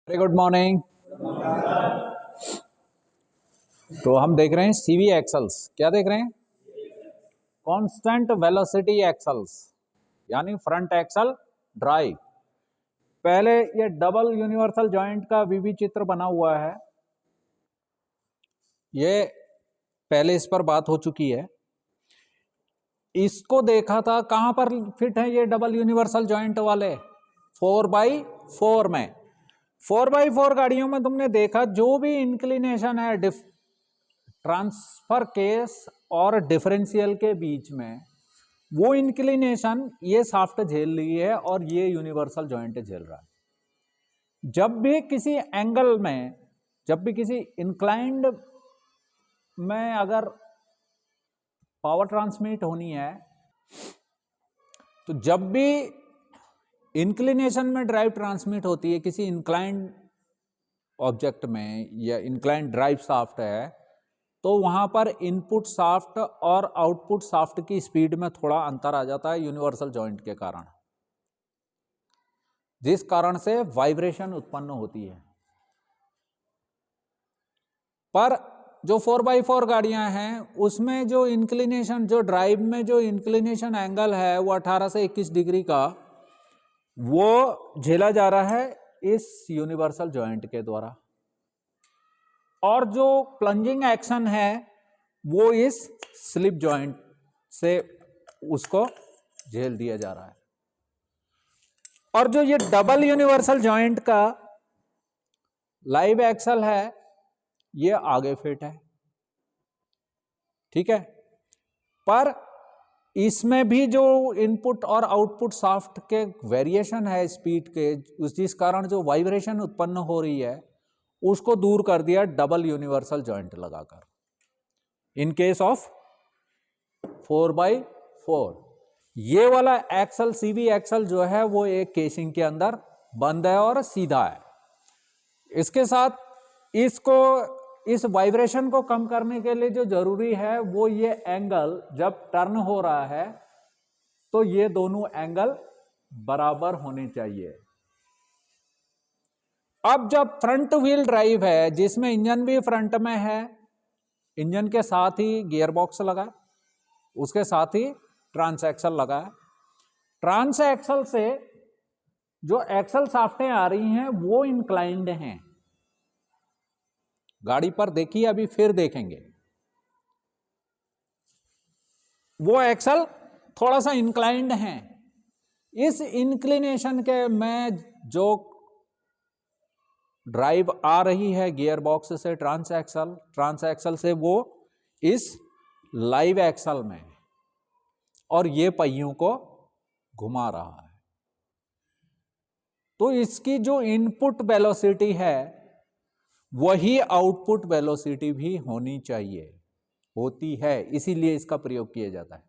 Very good morning. तो हम देख रहे हैं सीवी एक्सल्स। क्या देख रहे हैं? कांस्टेंट वेलोसिटी एक्सल्स, यानी फ्रंट एक्सल ड्राइव। पहले ये डबल यूनिवर्सल जॉइंट का वीवी चित्र बना हुआ है, ये पहले इस पर बात हो चुकी है। इसको देखा था कहां पर फिट है ये डबल यूनिवर्सल जॉइंट वाले 4x4 में। 4x4 गाड़ियों में तुमने देखा जो भी इंक्लिनेशन है ट्रांसफर केस और डिफरेंशियल के बीच में, वो इंक्लिनेशन ये शाफ्ट झेल रही है और ये यूनिवर्सल जॉइंट झेल रहा है। जब भी किसी एंगल में, जब भी किसी इंक्लाइंड में अगर पावर ट्रांसमिट होनी है, तो जब भी इंक्लिनेशन में ड्राइव ट्रांसमिट होती है किसी इंक्लाइंड ऑब्जेक्ट में या इंक्लाइंड ड्राइव शाफ्ट है, तो वहां पर इनपुट शाफ्ट और आउटपुट शाफ्ट की स्पीड में थोड़ा अंतर आ जाता है यूनिवर्सल जॉइंट के कारण, जिस कारण से वाइब्रेशन उत्पन्न होती है। पर जो 4x4 गाड़ियां हैं उसमें जो इंक्लिनेशन, जो ड्राइव में जो इंक्लिनेशन एंगल है वो 18 से 21 डिग्री का, वो झेला जा रहा है इस यूनिवर्सल जॉइंट के द्वारा, और जो प्लंजिंग एक्शन है वो इस स्लिप जॉइंट से उसको झेल दिया जा रहा है। और जो ये डबल यूनिवर्सल जॉइंट का लाइव एक्सल है ये आगे फिट है, ठीक है। पर इसमें भी जो इनपुट और आउटपुट शाफ्ट के वेरिएशन है स्पीड के, जिस कारण जो वाइब्रेशन उत्पन्न हो रही है उसको दूर कर दिया डबल यूनिवर्सल जॉइंट लगाकर। इन केस ऑफ 4x4 ये वाला एक्सल, सीवी एक्सल जो है वो एक केसिंग के अंदर बंद है और सीधा है। इसके साथ इसको, इस वाइब्रेशन को कम करने के लिए जो जरूरी है वो ये एंगल जब टर्न हो रहा है तो ये दोनों एंगल बराबर होने चाहिए। अब जब फ्रंट व्हील ड्राइव है जिसमें इंजन भी फ्रंट में है, इंजन के साथ ही गियर बॉक्स लगा, उसके साथ ही ट्रांस एक्सल लगा है। ट्रांस एक्सल से जो एक्सल शाफ्टें आ रही हैं वो इंक्लाइंड हैं। गाड़ी पर देखिए, अभी फिर देखेंगे, वो एक्सल थोड़ा सा इंक्लाइंड हैं। इस इंक्लिनेशन के में जो ड्राइव आ रही है गियर बॉक्स से ट्रांस एक्सल से वो इस लाइव एक्सल में, और ये पहियों को घुमा रहा है। तो इसकी जो इनपुट वेलोसिटी है वही आउटपुट वेलोसिटी भी होनी चाहिए, होती है, इसीलिए इसका प्रयोग किया जाता है।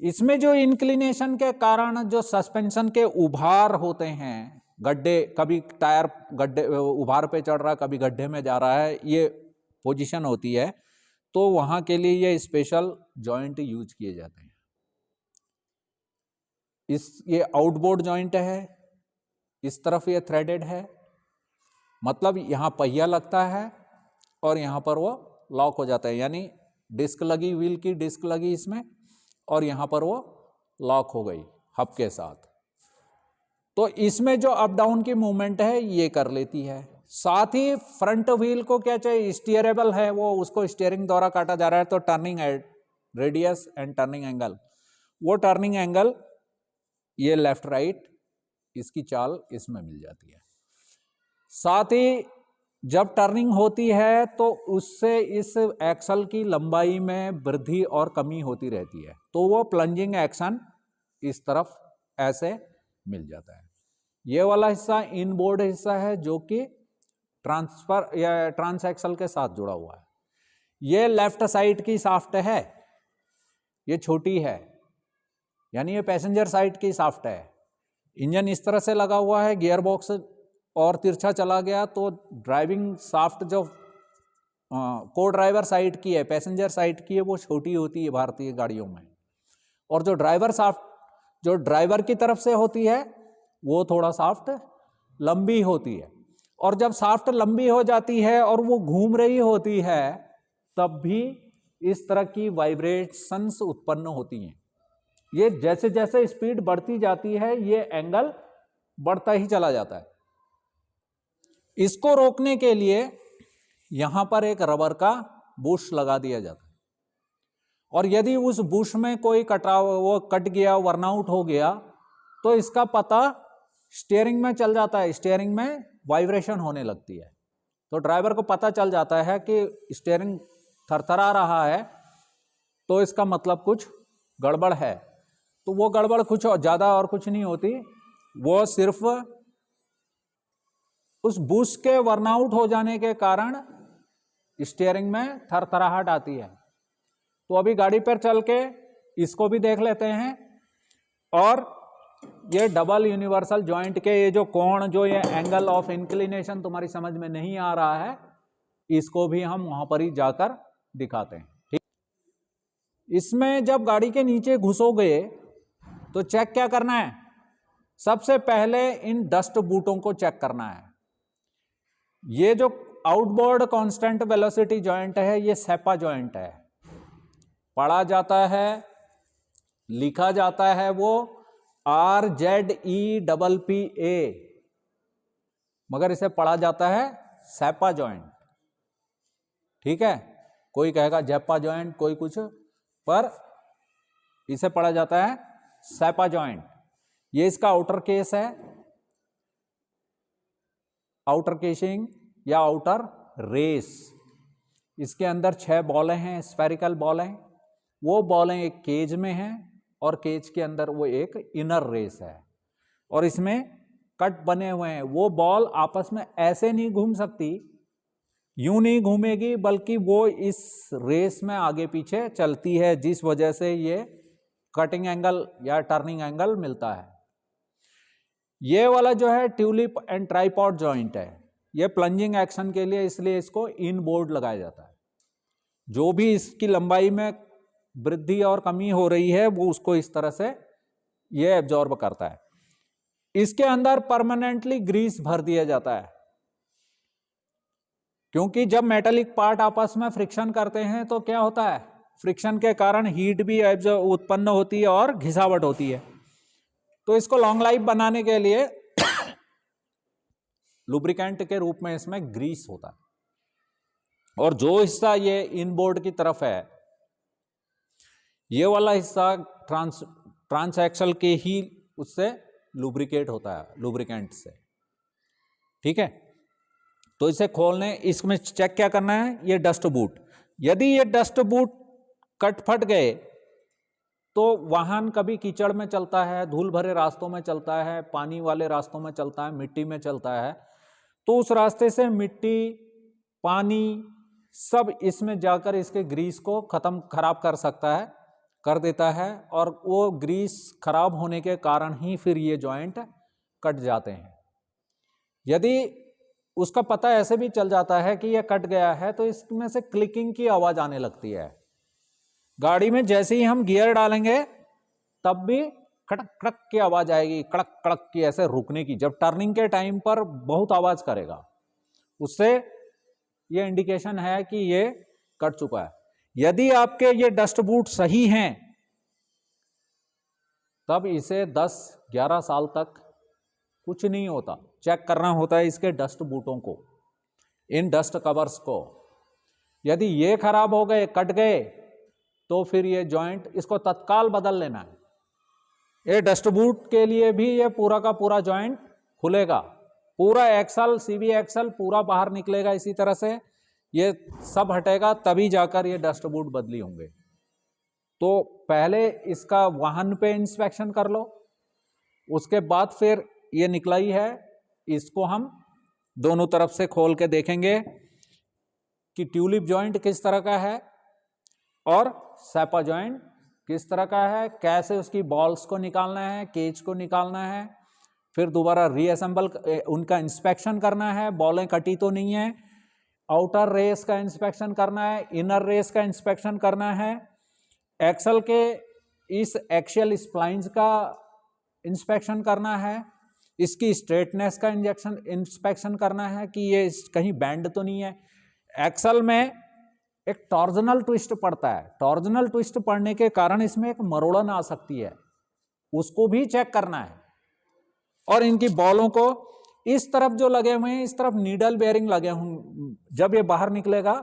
इसमें जो इंक्लिनेशन के कारण जो सस्पेंशन के उभार होते हैं, गड्ढे, कभी टायर गड्ढे उभार पे चढ़ रहा है, कभी गड्ढे में जा रहा है, ये पोजीशन होती है, तो वहां के लिए ये स्पेशल जॉइंट यूज किए जाते हैं। ये आउटबोर्ड जॉइंट है, इस तरफ ये थ्रेडेड है, मतलब यहां पहिया लगता है और यहां पर वो लॉक हो जाता है, यानी डिस्क लगी, व्हील की डिस्क लगी इसमें, और यहां पर वो लॉक हो गई हब के साथ। तो इसमें जो अप डाउन की मूवमेंट है ये कर लेती है। साथ ही फ्रंट व्हील को क्या चाहिए, स्टीयरेबल है, वो उसको स्टीयरिंग द्वारा काटा जा रहा है, तो turning radius and turning angle, वो टर्निंग एंगल ये लेफ्ट राइट इसकी चाल इसमें मिल जाती है। साथ ही जब टर्निंग होती है तो उससे इस एक्सल की लंबाई में वृद्धि और कमी होती रहती है, तो वो प्लंजिंग एक्शन इस तरफ ऐसे मिल जाता है। ये वाला हिस्सा इनबोर्ड हिस्सा है जो कि ट्रांसफर या ट्रांस एक्सल के साथ जुड़ा हुआ है। ये लेफ्ट साइड की शाफ्ट है, ये छोटी है, यानी ये पैसेंजर साइड की शाफ्ट है। इंजन इस तरह से लगा हुआ है, गियर बॉक्स और तिरछा चला गया तो ड्राइविंग शाफ्ट जो को ड्राइवर साइड की है, पैसेंजर साइड की है, वो छोटी होती है भारतीय गाड़ियों में, और जो ड्राइवर शाफ्ट जो ड्राइवर की तरफ से होती है वो थोड़ा शाफ्ट लंबी होती है। और जब शाफ्ट लंबी हो जाती है और वो घूम रही होती है तब भी इस तरह की वाइब्रेशंस उत्पन्न होती हैं। ये जैसे जैसे स्पीड बढ़ती जाती है ये एंगल बढ़ता ही चला जाता है। इसको रोकने के लिए यहां पर एक रबर का बुश लगा दिया जाता है और यदि उस बुश में कोई वो कट गया, वर्नआउट हो गया तो इसका पता स्टीयरिंग में चल जाता है, स्टीयरिंग में वाइब्रेशन होने लगती है। तो ड्राइवर को पता चल जाता है कि स्टीयरिंग थरथरा रहा है तो इसका मतलब कुछ गड़बड़ है। तो वो गड़बड़ कुछ ज़्यादा और कुछ नहीं होती, वो सिर्फ उस बुश के वर्नआउट हो जाने के कारण स्टीयरिंग में थरथराहट आती है। तो अभी गाड़ी पर चल के इसको भी देख लेते हैं। और ये डबल यूनिवर्सल जॉइंट के ये जो कोण, जो ये एंगल ऑफ इंक्लिनेशन तुम्हारी समझ में नहीं आ रहा है, इसको भी हम वहां पर ही जाकर दिखाते हैं। ठीक, इसमें जब गाड़ी के नीचे घुसोगे तो चेक क्या करना है? सबसे पहले इन डस्ट बूटों को चेक करना है। ये जो आउटबोर्ड कांस्टेंट वेलोसिटी जॉइंट है ये सेपा जॉइंट है। पढ़ा जाता है, लिखा जाता है वो RZEPPA, मगर इसे पढ़ा जाता है सेपा जॉइंट। ठीक है, कोई कहेगा जेपा जॉइंट, कोई कुछ, पर इसे पढ़ा जाता है सेपा जॉइंट। ये इसका आउटर केस है, आउटर केसिंग या आउटर रेस। इसके अंदर 6 बॉलें हैं, स्फेरिकल बॉलें। वो बॉलें एक केज में हैं और केज के अंदर वो एक इनर रेस है और इसमें कट बने हुए हैं। वो बॉल आपस में ऐसे नहीं घूम सकती, यूं नहीं घूमेगी, बल्कि वो इस रेस में आगे पीछे चलती है, जिस वजह से ये कटिंग एंगल या टर्निंग एंगल मिलता है। ये वाला जो है ट्यूलिप एंड ट्राइपॉड जॉइंट है, ये प्लंजिंग एक्शन के लिए, इसलिए इसको इन बोर्ड लगाया जाता है। जो भी इसकी लंबाई में वृद्धि और कमी हो रही है वो उसको इस तरह से ये एब्जॉर्ब करता है। इसके अंदर परमानेंटली ग्रीस भर दिया जाता है, क्योंकि जब मेटालिक पार्ट आपस में फ्रिक्शन करते हैं तो क्या होता है, फ्रिक्शन के कारण हीट भी उत्पन्न होती है और घिसावट होती है। तो इसको लॉन्ग लाइफ बनाने के लिए लुब्रिकेंट के रूप में इसमें ग्रीस होता है। और जो हिस्सा ये इनबोर्ड की तरफ है, ये वाला हिस्सा ट्रांस एक्सल के ही उससे लुब्रिकेट होता है, लुब्रिकेंट से। ठीक है, तो इसे खोलने, इसमें चेक क्या करना है, ये डस्ट बूट। यदि ये डस्ट बूट कट फट गए तो वाहन कभी कीचड़ में चलता है, धूल भरे रास्तों में चलता है, पानी वाले रास्तों में चलता है, मिट्टी में चलता है, तो उस रास्ते से मिट्टी, पानी सब इसमें जाकर इसके ग्रीस को खराब कर सकता है, कर देता है। और वो ग्रीस खराब होने के कारण ही फिर ये जॉइंट कट जाते हैं। यदि उसका पता ऐसे भी चल जाता है कि ये कट गया है तो इसमें से क्लिकिंग की आवाज आने लगती है। गाड़ी में जैसे ही हम गियर डालेंगे तब भी खड़क खड़क की आवाज आएगी, कड़क कड़क की, ऐसे रुकने की। जब टर्निंग के टाइम पर बहुत आवाज करेगा, उससे ये इंडिकेशन है कि ये कट चुका है। यदि आपके ये डस्ट बूट सही हैं तब इसे 10-11 साल तक कुछ नहीं होता। चेक करना होता है इसके डस्ट बूटों को, इन डस्ट कवर्स को। यदि ये खराब हो गए, कट गए, तो फिर ये जॉइंट, इसको तत्काल बदल लेना है। ये डस्ट बूट के लिए भी ये पूरा का पूरा जॉइंट खुलेगा, पूरा एक्सल, सीवी एक्सल पूरा बाहर निकलेगा। इसी तरह से ये सब हटेगा, तभी जाकर ये डस्ट बूट बदली होंगे। तो पहले इसका वाहन पे इंस्पेक्शन कर लो, उसके बाद फिर ये निकला ही है, इसको हम दोनों तरफ से खोल के देखेंगे कि ट्यूलिप जॉइंट किस तरह का है और सेपा जॉइंट किस तरह का है, कैसे उसकी बॉल्स को निकालना है, केज को निकालना है, फिर दोबारा रीअसेंबल उनका इंस्पेक्शन करना है, बॉलें कटी तो नहीं है, आउटर रेस का इंस्पेक्शन करना है, इनर रेस का इंस्पेक्शन करना है, एक्सल के इस एक्सियल स्प्लाइंस का इंस्पेक्शन करना है, इसकी स्ट्रेटनेस का इंस्पेक्शन करना है कि ये कहीं बैंड तो नहीं है। एक्सल में एक टॉर्जनल ट्विस्ट पड़ता है, टॉर्जनल ट्विस्ट पड़ने के कारण इसमें एक मरोड़न आ सकती है, उसको भी चेक करना है। और इनकी बॉलों को इस तरफ जो लगे हुए हैं, इस तरफ नीडल बेयरिंग लगे होंगे, जब ये बाहर निकलेगा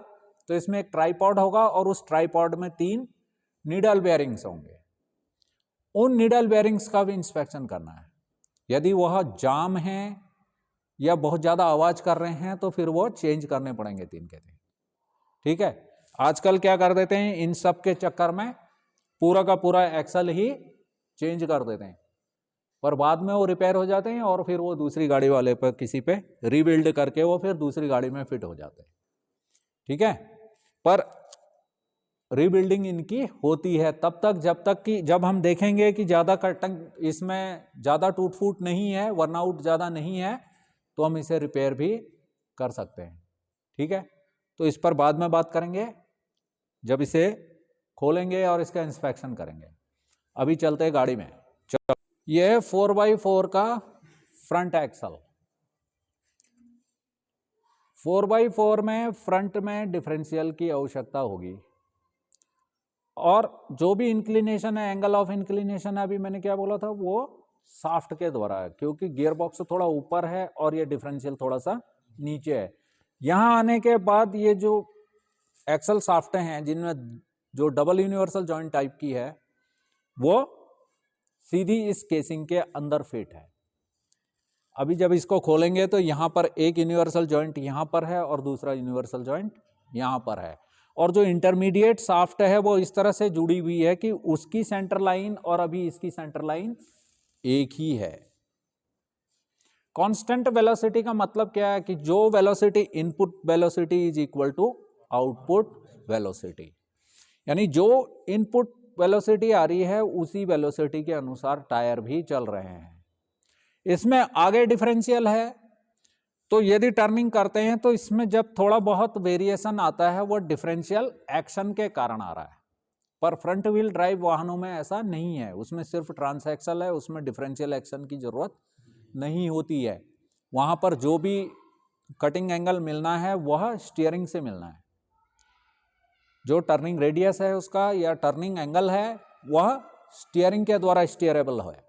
तो इसमें एक ट्राइपॉड होगा और उस ट्राइपॉड में 3 नीडल बेयरिंग्स होंगे। उन नीडल बेयरिंग्स का भी इंस्पेक्शन करना है। यदि वह जाम है या बहुत ज्यादा आवाज कर रहे हैं तो फिर वो चेंज करने पड़ेंगे 3 के 3। ठीक है, आजकल क्या कर देते हैं, इन सब के चक्कर में पूरा का पूरा एक्सल ही चेंज कर देते हैं, पर बाद में वो रिपेयर हो जाते हैं और फिर वो दूसरी गाड़ी वाले पर किसी पे रीबिल्ड करके वो फिर दूसरी गाड़ी में फिट हो जाते हैं। ठीक है, पर रीबिल्डिंग इनकी होती है तब तक जब तक कि जब हम देखेंगे कि ज़्यादा कटिंग इसमें ज़्यादा टूट फूट नहीं है, वर्नआउट ज़्यादा नहीं है, तो हम इसे रिपेयर भी कर सकते हैं। ठीक है, तो इस पर बाद में बात करेंगे जब इसे खोलेंगे और इसका इंस्पेक्शन करेंगे। अभी चलते हैं गाड़ी में। चलो, यह 4x4 का फ्रंट एक्सल। 4x4 में फ्रंट में डिफरेंशियल की आवश्यकता होगी, और जो भी इंक्लिनेशन है, एंगल ऑफ इंक्लिनेशन है, अभी मैंने क्या बोला था, वो शाफ्ट के द्वारा है, क्योंकि गियर बॉक्स थोड़ा ऊपर है और ये डिफरेंशियल थोड़ा सा नीचे है। यहां आने के बाद ये जो एक्सल शाफ्टें हैं जिनमें जो डबल यूनिवर्सल जॉइंट टाइप की है, वो सीधी इस केसिंग के अंदर फिट है। अभी जब इसको खोलेंगे तो यहां पर एक यूनिवर्सल जॉइंट यहां पर है और दूसरा यूनिवर्सल जॉइंट यहां पर है, और जो इंटरमीडिएट शाफ्ट है वो इस तरह से जुड़ी हुई है कि उसकी सेंटर लाइन और अभी इसकी सेंटर लाइन एक ही है। कांस्टेंट वेलोसिटी का मतलब क्या है कि जो velocity input velocity is equal to output velocity, यानी जो इनपुट वेलोसिटी आ रही है उसी वेलोसिटी के अनुसार टायर भी चल रहे हैं। इसमें आगे डिफरेंशियल है, तो यदि टर्निंग करते हैं तो इसमें जब थोड़ा बहुत वेरिएशन आता है वो डिफरेंशियल एक्शन के कारण आ रहा है, पर फ्रंट व्हील ड्राइव वाहनों में ऐसा नहीं है, उसमें सिर्फ ट्रांसएक्सल है, उसमें डिफरेंशियल एक्शन की जरूरत नहीं होती है। वहां पर जो भी कटिंग एंगल मिलना है वह स्टीयरिंग से मिलना है, जो टर्निंग रेडियस है उसका या टर्निंग एंगल है वह स्टीयरिंग के द्वारा स्टीयरेबल है।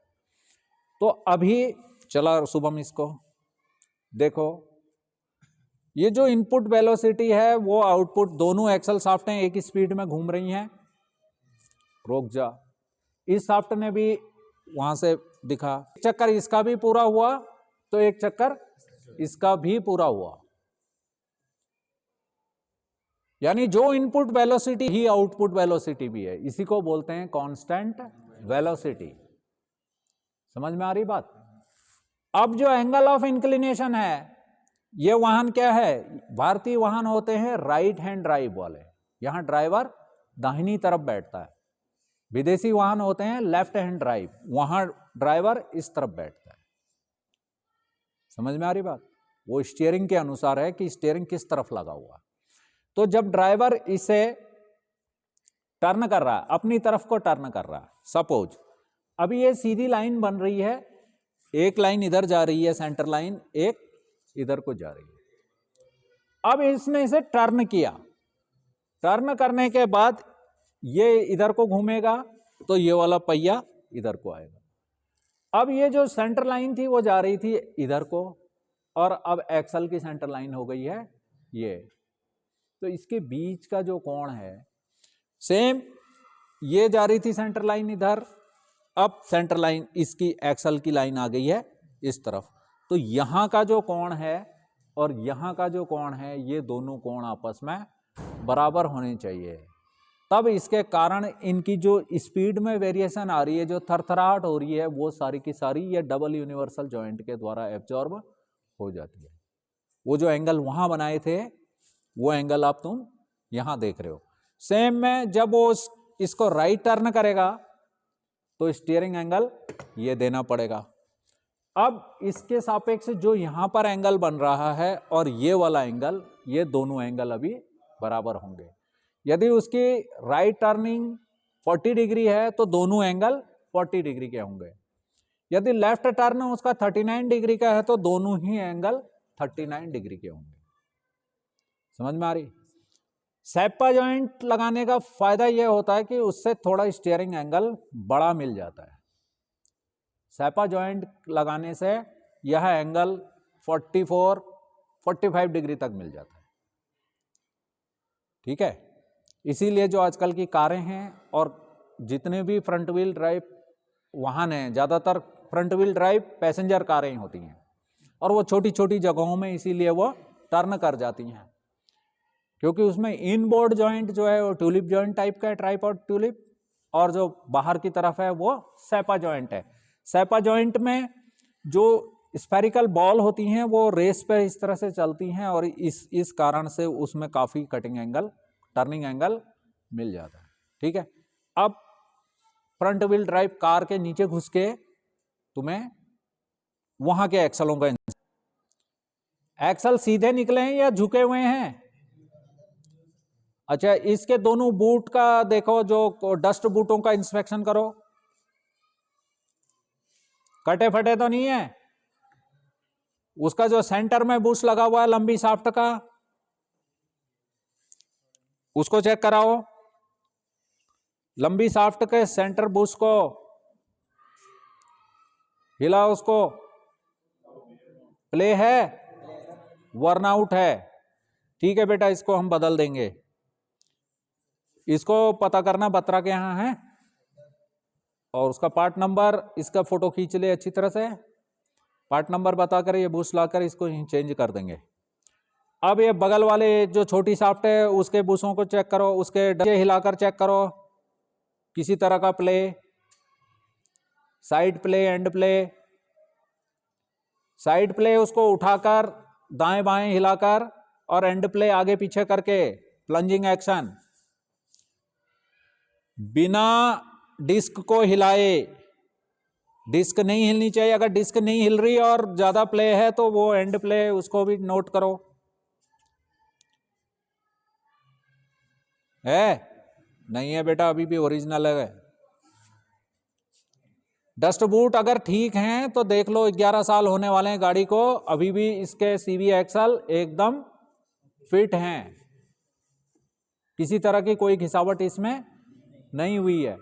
तो अभी चला शुभम, इसको देखो, ये जो इनपुट वेलोसिटी है वो आउटपुट, दोनों एक्सल शाफ्टें एक ही स्पीड में घूम रही हैं। रोक जा, इस शाफ्ट ने भी वहां से दिखा, एक चक्कर इसका भी पूरा हुआ तो एक चक्कर इसका भी पूरा हुआ, यानी जो इनपुट वेलोसिटी ही आउटपुट वेलोसिटी भी है, इसी को बोलते हैं कांस्टेंट वेलोसिटी। समझ में आ रही बात? अब जो एंगल ऑफ इंक्लिनेशन है, ये वाहन क्या है, भारतीय वाहन होते हैं राइट हैंड ड्राइव वाले, यहां ड्राइवर दाहिनी तरफ बैठता है। विदेशी वाहन होते हैं लेफ्ट हैंड ड्राइव, वहां ड्राइवर इस तरफ बैठता है। समझ में आ रही बात? वो स्टीयरिंग के अनुसार है कि स्टीयरिंग किस तरफ लगा हुआ। तो जब ड्राइवर इसे टर्न कर रहा है, अपनी तरफ को टर्न कर रहा है, सपोज अभी ये सीधी लाइन बन रही है, एक लाइन इधर जा रही है सेंटर लाइन, एक इधर को जा रही है। अब इसने इसे टर्न किया, टर्न करने के बाद ये इधर को घूमेगा तो ये वाला पहिया इधर को आएगा। अब ये जो सेंटर लाइन थी वो जा रही थी इधर को, और अब एक्सल की सेंटर लाइन हो गई है ये, तो इसके बीच का जो कोण है सेम, ये जा रही थी सेंटर लाइन इधर, अब सेंटर लाइन इसकी एक्सल की लाइन आ गई है इस तरफ, तो यहां का जो कोण है और यहां का जो कोण है ये दोनों कोण आपस में बराबर होने चाहिए। तब इसके कारण इनकी जो स्पीड में वेरिएशन आ रही है, जो थरथराहट हो रही है, वो सारी की सारी ये डबल यूनिवर्सल जॉइंट के द्वारा एब्जॉर्ब हो जाती है। वो जो एंगल वहां बनाए थे वो एंगल आप तुम यहां देख रहे हो। सेम में जब वो इसको राइट टर्न करेगा तो स्टीयरिंग एंगल ये देना पड़ेगा। अब इसके सापेक्ष जो यहां पर एंगल बन रहा है और ये वाला एंगल, ये दोनों एंगल अभी बराबर होंगे। यदि उसकी राइट टर्निंग 40 डिग्री है तो दोनों एंगल 40 डिग्री के होंगे। यदि लेफ्ट टर्न उसका 39 डिग्री का है तो दोनों ही एंगल 39 डिग्री के होंगे। समझ में आ रही? सैपा जॉइंट लगाने का फायदा यह होता है कि उससे थोड़ा स्टीयरिंग एंगल बड़ा मिल जाता है। सैपा जॉइंट लगाने से यह एंगल 44-45 डिग्री तक मिल जाता है। ठीक है, इसीलिए जो आजकल की कारें हैं और जितने भी फ्रंट व्हील ड्राइव वाहन हैं, ज़्यादातर फ्रंट व्हील ड्राइव पैसेंजर कारें होती हैं और वो छोटी छोटी जगहों में इसीलिए वो टर्न कर जाती हैं, क्योंकि उसमें इन बोर्ड जॉइंट जो है वो ट्यूलिप जॉइंट टाइप का है, ट्राइपॉड ट्यूलिप, और जो बाहर की तरफ है वो सैपा जॉइंट है। सैपा जॉइंट में जो स्फेरिकल बॉल होती हैं वो रेस पे इस तरह से चलती हैं और इस कारण से उसमें काफ़ी कटिंग एंगल, टर्निंग एंगल मिल जाता है। ठीक है, अब फ्रंट व्हील ड्राइव कार के नीचे घुस के तुम्हें वहां के एक्सलों का, एक्सल सीधे निकले हैं या झुके हुए हैं? अच्छा, इसके दोनों बूट का देखो, जो डस्ट बूटों का इंस्पेक्शन करो, कटे फटे तो नहीं है? उसका जो सेंटर में बुश लगा हुआ है लंबी शाफ्ट का, उसको चेक कराओ। लंबी शाफ्ट के सेंटर बुश को हिलाओ, उसको। प्ले है, वर्न आउट है। ठीक है बेटा, इसको हम बदल देंगे। इसको पता करना बत्रा के यहां है और उसका पार्ट नंबर, इसका फोटो खींच ले अच्छी तरह से, पार्ट नंबर बताकर ये बुश लाकर इसको चेंज कर देंगे। अब ये बगल वाले जो छोटी शाफ्ट है उसके बुशों को चेक करो, उसके डंडे हिलाकर चेक करो किसी तरह का play, side play, and play. Side play उसको उठाकर दाएं बाएं हिलाकर, और एंड प्ले आगे पीछे करके, प्लंजिंग एक्शन बिना डिस्क को हिलाए। डिस्क नहीं हिलनी चाहिए, अगर डिस्क नहीं हिल रही और ज्यादा प्ले है तो वो एंड प्ले, उसको भी नोट करो। है नहीं है बेटा, अभी भी ओरिजिनल है। डस्ट बूट अगर ठीक हैं तो देख लो, 11 साल होने वाले हैं गाड़ी को, अभी भी इसके सीवी एक्सल एकदम फिट हैं, किसी तरह की कोई घिसावट इसमें नहीं हुई है।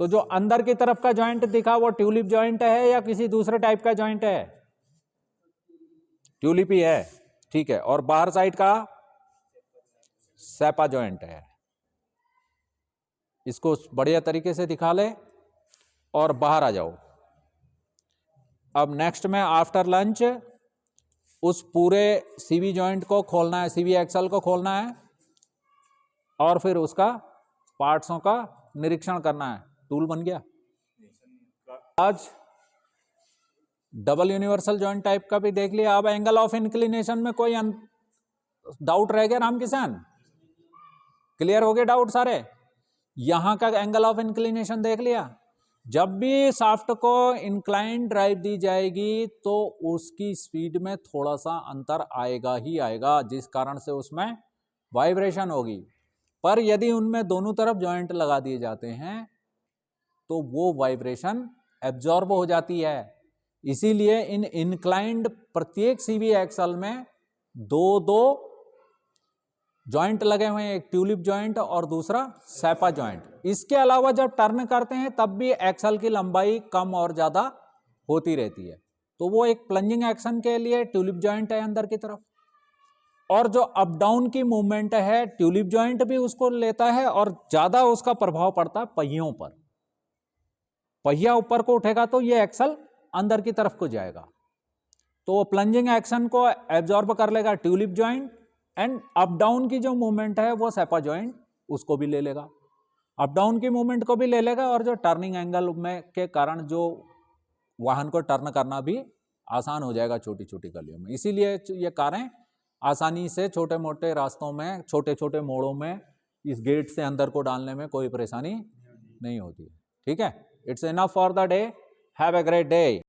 तो जो अंदर की तरफ का जॉइंट दिखा वो ट्यूलिप जॉइंट है या किसी दूसरे टाइप का जॉइंट है? ट्यूलिप ही है। ठीक है, और बाहर साइड का सैपा जॉइंट है। इसको बढ़िया तरीके से दिखा ले और बाहर आ जाओ। अब नेक्स्ट में आफ्टर लंच उस पूरे सीवी जॉइंट को खोलना है, सीवी एक्सल को खोलना है और फिर उसका पार्ट्सों का निरीक्षण करना है। टूल बन गया। आज डबल यूनिवर्सल जॉइंट टाइप का भी देख लिया। अब एंगल ऑफ इंक्लिनेशन में कोई डाउट रह गया राम किसान? क्लियर हो गए डाउट सारे? यहां का एंगल ऑफ इंक्लिनेशन देख लिया। जब भी शाफ्ट को इंक्लाइन ड्राइव दी जाएगी तो उसकी स्पीड में थोड़ा सा अंतर आएगा ही आएगा, जिस कारण से उसमें वाइब्रेशन होगी। पर यदि उनमें दोनों तरफ जॉइंट लगा दिए जाते हैं तो वो वाइब्रेशन एब्जॉर्ब हो जाती है। इसीलिए इन इंक्लाइंड प्रत्येक सीवी एक्सल में दो जॉइंट लगे हुए हैं, एक ट्यूलिप जॉइंट और दूसरा सैपा जॉइंट। इसके अलावा जब टर्न करते हैं तब भी एक्सल की लंबाई कम और ज्यादा होती रहती है। तो वो एक प्लंजिंग एक्शन के लिए ट्यूलिप जॉइंट है अंदर की तरफ, और जो अप डाउन की मूवमेंट है ट्यूलिप जॉइंट भी उसको लेता है, और ज्यादा उसका प्रभाव पड़ता है पहियों पर। पहिया ऊपर को उठेगा तो ये एक्सल अंदर की तरफ को जाएगा, तो प्लंजिंग एक्शन को एब्जॉर्ब कर लेगा tulip joint, and up down की जो मूवमेंट है वो सैपा जॉइंट उसको भी ले लेगा, अप डाउन की मूवमेंट को भी ले लेगा, और जो टर्निंग एंगल में के कारण जो वाहन को टर्न करना भी आसान हो जाएगा छोटी छोटी गलियों में। इसीलिए ये कारें आसानी से छोटे मोटे रास्तों में, छोटे छोटे मोड़ों में इस गेट से अंदर को डालने में कोई परेशानी नहीं होती है। ठीक है, it's enough for the day, have a great day.